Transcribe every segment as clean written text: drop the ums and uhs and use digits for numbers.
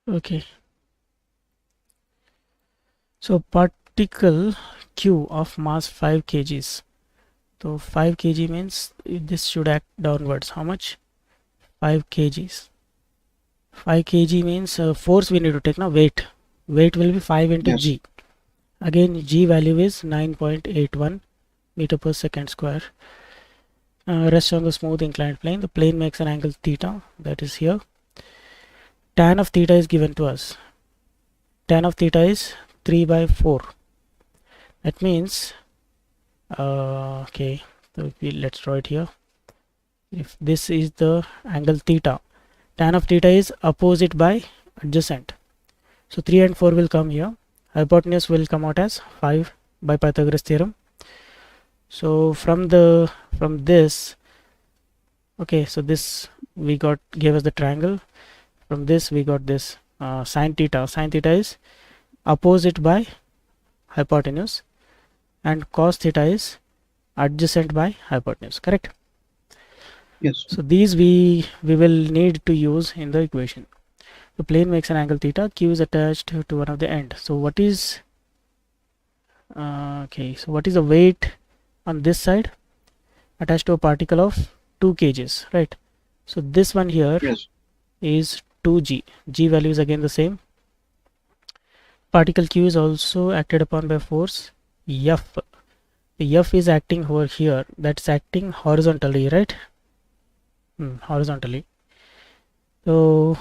Okay, so particle Q of mass 5 kgs. So 5 kg means this should act downwards. How much? 5 kgs. 5 kg means force we need to take now. Weight will be 5 into Yes. g. Again, g value is 9.81 meter per second square. Rest on the smooth inclined plane. The plane makes an angle theta, that is here. Tan of theta is given to us. Tan of theta is 3 by 4. That means, okay, so let's draw it here. If this is the angle theta, tan of theta is opposite by adjacent. So 3 and 4 will come here. Hypotenuse will come out as 5 by Pythagoras theorem. So from this, okay, so this we got gave us the triangle. From this we got this sine theta. Sine theta is opposite by hypotenuse, and cos theta is adjacent by hypotenuse. Correct? Yes. So these we will need to use in the equation. The plane makes an angle theta. Q is attached to one of the end. So what is okay? So what is the weight on this side attached to a particle of 2 kgs, right? So this one here Yes. is 2g. G value is again the same. Particle Q is also acted upon by force F. The F is acting over here. That's acting horizontally, right? Horizontally. So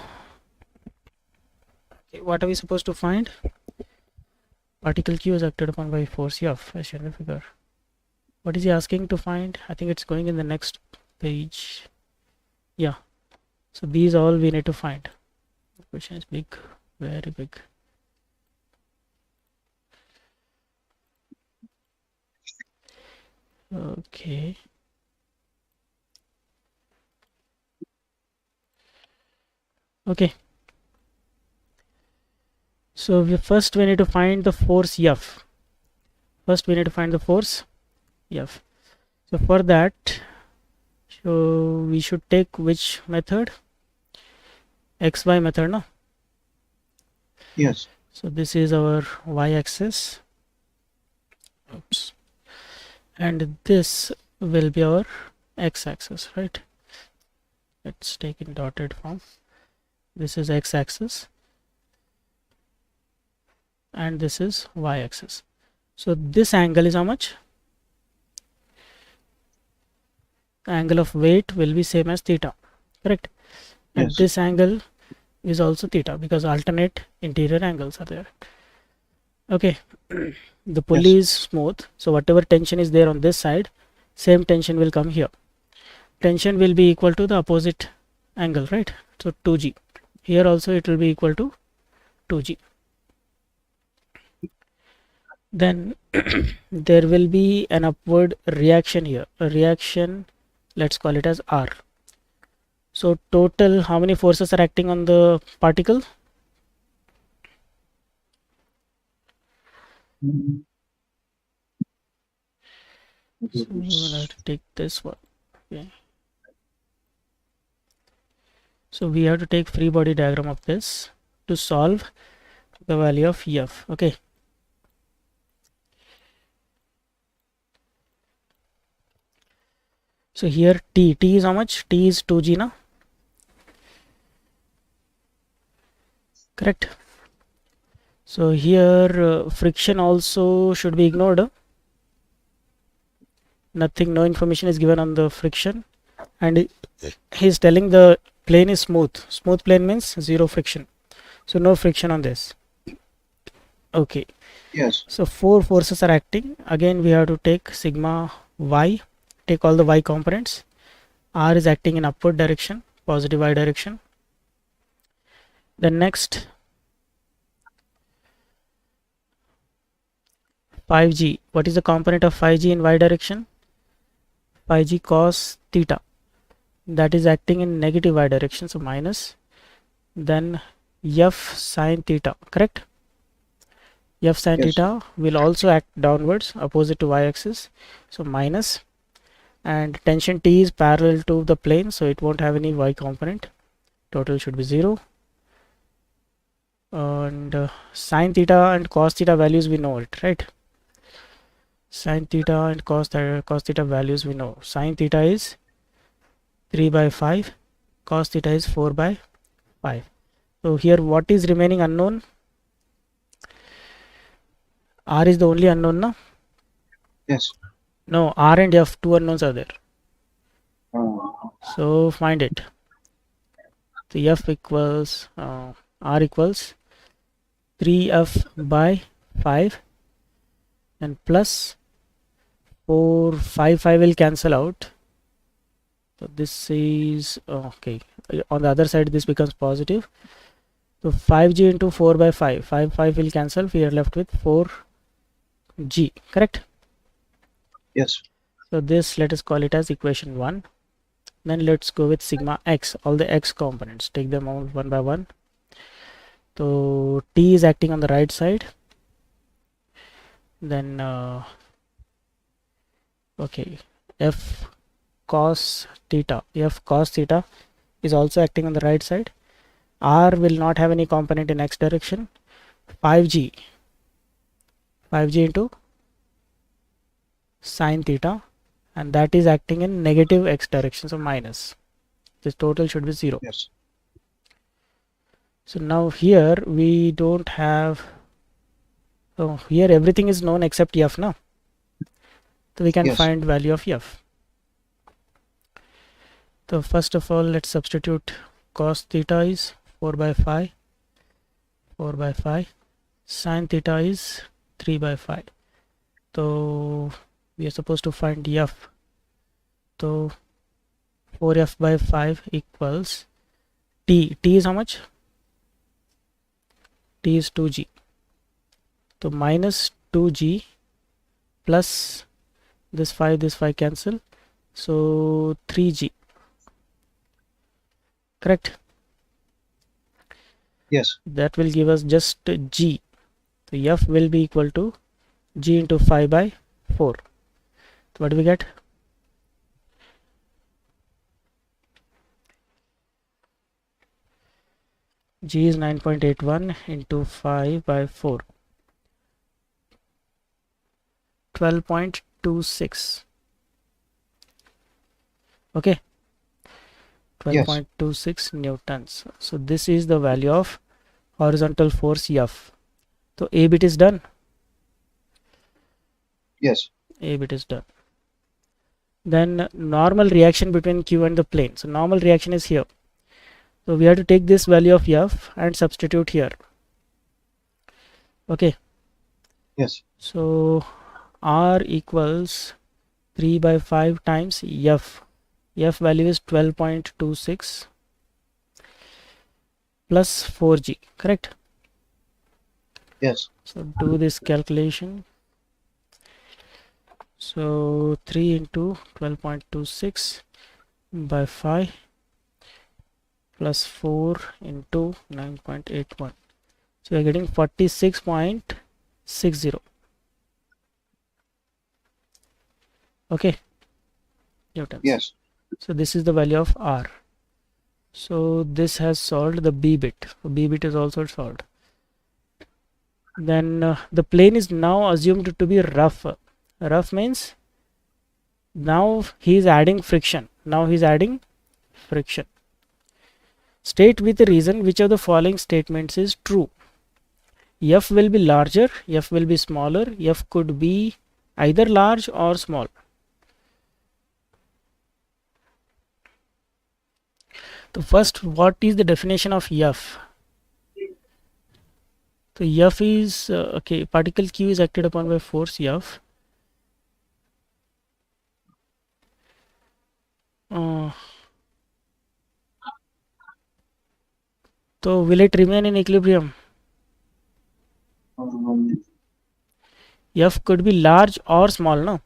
okay, what are we supposed to find? Particle Q is acted upon by force F, as shown in the figure. What is he asking to find? I think it's going in the next page. Yeah. So these all we need to find. The question is big, very big. Okay. Okay. So first we need to find the force F. First we need to find the force F. So for that, so we should take which method? XY method, no? Yes. So this is our y-axis. Oops. And this will be our x-axis, right? Let's take in dotted form. This is x-axis and this is y-axis. So this angle is how much? The angle of weight will be same as theta, correct? And Yes. this angle is also theta because alternate interior angles are there. Okay. The pulley Yes. is smooth, so whatever tension is there on this side, same tension will come here. Tension will be equal to the opposite angle, right? So 2g. Here also it will be equal to 2g. Then there will be an upward reaction here. A reaction, let's call it as R. So total, how many forces are acting on the particle? So we will have to take this one. Okay. So we have to take free body diagram of this to solve the value of F. Okay. So here T is how much? T is 2g now. Correct. So here friction also should be ignored. Nothing, no information is given on the friction, and he's telling the plane is smooth. Smooth plane means zero friction, so no friction on this. Okay. Yes. So 4 forces are acting. Again we have to take sigma y, take all the y components. R is acting in upward direction, positive y direction. Then next 5g. What is the component of 5g in y direction? 5g cos theta, that is acting in negative y direction, so minus. Then F sine theta, correct? F sine Yes. theta will also act downwards, opposite to y-axis, so minus. And tension T is parallel to the plane, so it won't have any y component. Total should be 0. and sine theta and cos theta values we know it, right? Sine theta and cos theta values we know. Sine theta is 3 by 5, cos theta is 4 by 5. So here what is remaining unknown? R is the only unknown, no? Yes. No, R and F, two unknowns are there. Uh, So find it. So F equals R equals 3F by 5 and plus 4, 5 will cancel out. So this is okay. On the other side, this becomes positive. So 5G into 4 by 5. 5 will cancel. We are left with 4G. Correct? yes. So this, let us call it as equation 1. Then let's go with sigma x, all the x components. Take them out one by one. So t is acting on the right side. Then okay, f cos theta is also acting on the right side. R will not have any component in x direction. 5G into sine theta, and that is acting in negative x direction, so minus. This total should be 0. Yes. So now here we don't have, so here everything is known except f now. So we can Yes. find value of f. So first of all, let's substitute cos theta is 4 by 5, sine theta is 3 by 5. So we are supposed to find f. So 4f by 5 equals t. T is how much? T is 2g. So minus 2g plus this 5 cancel. So 3g. Correct? Yes. That will give us just g. So f will be equal to g into 5 by 4. So what do we get? G is 9.81 into 5 by 4. 12.26. Okay. 12.26 newtons. So this is the value of horizontal force F. So A bit is done. Yes. A bit is done. Then normal reaction between Q and the plane. So normal reaction is here. So we have to take this value of F and substitute here. Okay. Yes. So R equals 3 by 5 times F. F value is 12.26 plus 4G. Correct? Yes. So do this calculation. So 3 into 12.26 by 5 plus 4 into 9.81. So we are getting 46.60. Okay. Newtons. Yes. So this is the value of R. So this has solved the B bit. So B bit is also solved. Then the plane is now assumed to be rough. Rough means now he is adding friction. State with a reason which of the following statements is true. F will be larger, F will be smaller, F could be either large or small. So first, what is the definition of F? So F is okay, particle Q is acted upon by force F. So will it remain in equilibrium? F could be large or small, no?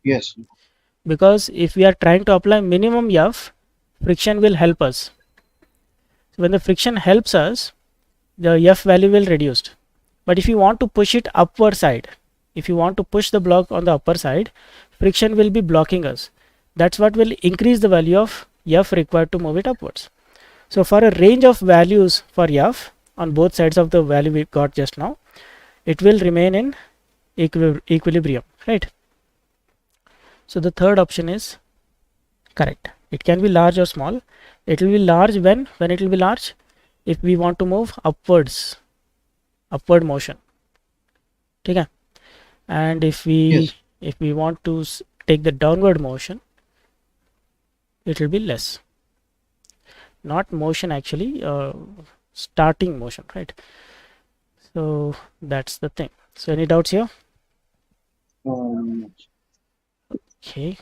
Yes. Because if we are trying to apply minimum F, friction will help us. So when the friction helps us, the F value will reduced. But if you want to push it upward side, if you want to push the block on the upper side, friction will be blocking us. That's what will increase the value of F required to move it upwards. So for a range of values for F, on both sides of the value we got just now, it will remain in equilibrium, right? So the third option is correct. It can be large or small. It will be large when it will be large, if we want to move upwards, upward motion. Okay. And if Yes. we want to take the downward motion, it will be less. Not motion actually, starting motion, right? So that's the thing. So any doubts here? Um, Okay.